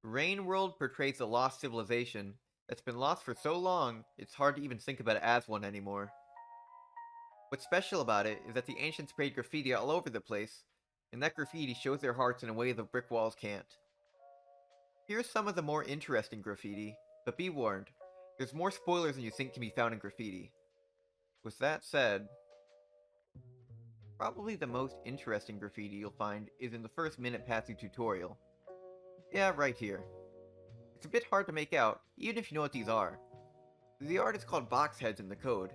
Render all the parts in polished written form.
Rain World portrays a lost civilization that's been lost for so long, it's hard to even think about it as one anymore. What's special about it is that the ancients sprayed graffiti all over the place, and that graffiti shows their hearts in a way the brick walls can't. Here's some of the more interesting graffiti, but be warned, there's more spoilers than you think can be found in graffiti. With that said, probably the most interesting graffiti you'll find is in the first minute past the tutorial. Yeah, right here. It's a bit hard to make out, even if you know what these are. The art is called box heads in the code,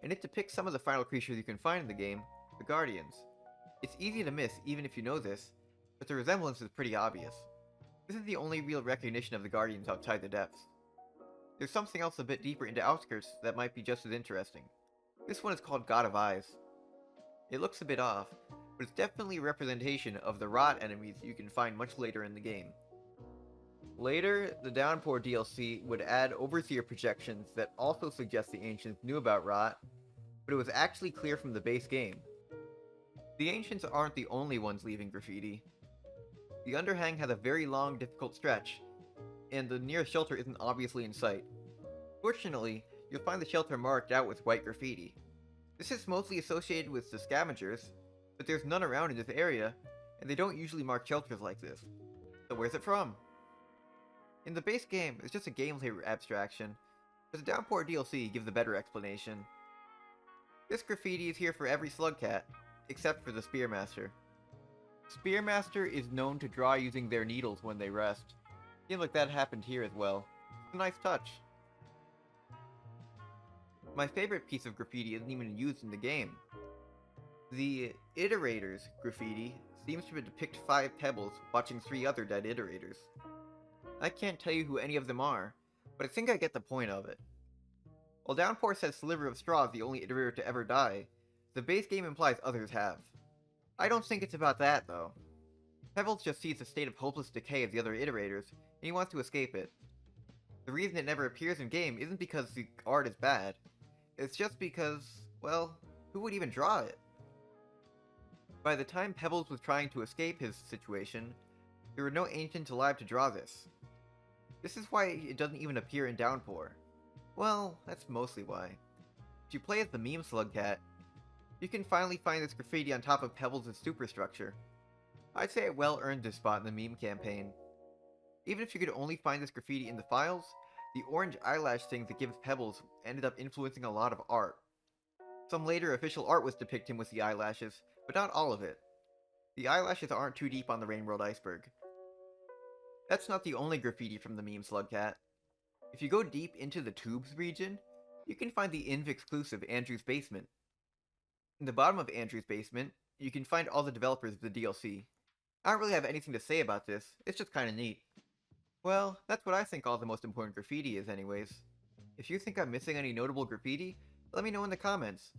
and it depicts some of the final creatures you can find in the game, the Guardians. It's easy to miss even if you know this, but the resemblance is pretty obvious. This is the only real recognition of the Guardians outside the depths. There's something else a bit deeper into Outskirts that might be just as interesting. This one is called God of Eyes. It looks a bit off, but it's definitely a representation of the rot enemies you can find much later in the game. Later, the Downpour DLC would add overseer projections that also suggest the Ancients knew about rot, but it was actually clear from the base game. The Ancients aren't the only ones leaving graffiti. The Underhang has a very long, difficult stretch, and the nearest shelter isn't obviously in sight. Fortunately, you'll find the shelter marked out with white graffiti. This is mostly associated with the scavengers, but there's none around in this area, and they don't usually mark shelters like this. So where's it from? In the base game, it's just a gameplay abstraction, but the Downpour DLC gives a better explanation. This graffiti is here for every Slugcat, except for the Spearmaster. Spearmaster is known to draw using their needles when they rest. Seems like that happened here as well. It's a nice touch. My favorite piece of graffiti isn't even used in the game. The Iterators graffiti seems to depict 5 pebbles watching 3 other dead Iterators. I can't tell you who any of them are, but I think I get the point of it. While Downpour says Sliver of Straw is the only Iterator to ever die, the base game implies others have. I don't think it's about that, though. Pebbles just sees the state of hopeless decay of the other Iterators, and he wants to escape it. The reason it never appears in-game isn't because the art is bad, it's just because, well, who would even draw it? By the time Pebbles was trying to escape his situation, there were no Ancients alive to draw this. This is why it doesn't even appear in Downpour. Well, that's mostly why. If you play as the meme Slugcat, you can finally find this graffiti on top of Pebbles' superstructure. I'd say it well earned this spot in the meme campaign. Even if you could only find this graffiti in the files, the orange eyelash thing that gives Pebbles ended up influencing a lot of art. Some later official art was depicting with the eyelashes, but not all of it. The eyelashes aren't too deep on the Rain World iceberg. That's not the only graffiti from the meme Slugcat. If you go deep into the Tubes region, you can find the Inv-exclusive Andrew's Basement. In the bottom of Andrew's Basement, you can find all the developers of the DLC. I don't really have anything to say about this, it's just kinda neat. Well, that's what I think all the most important graffiti is anyways. If you think I'm missing any notable graffiti, let me know in the comments.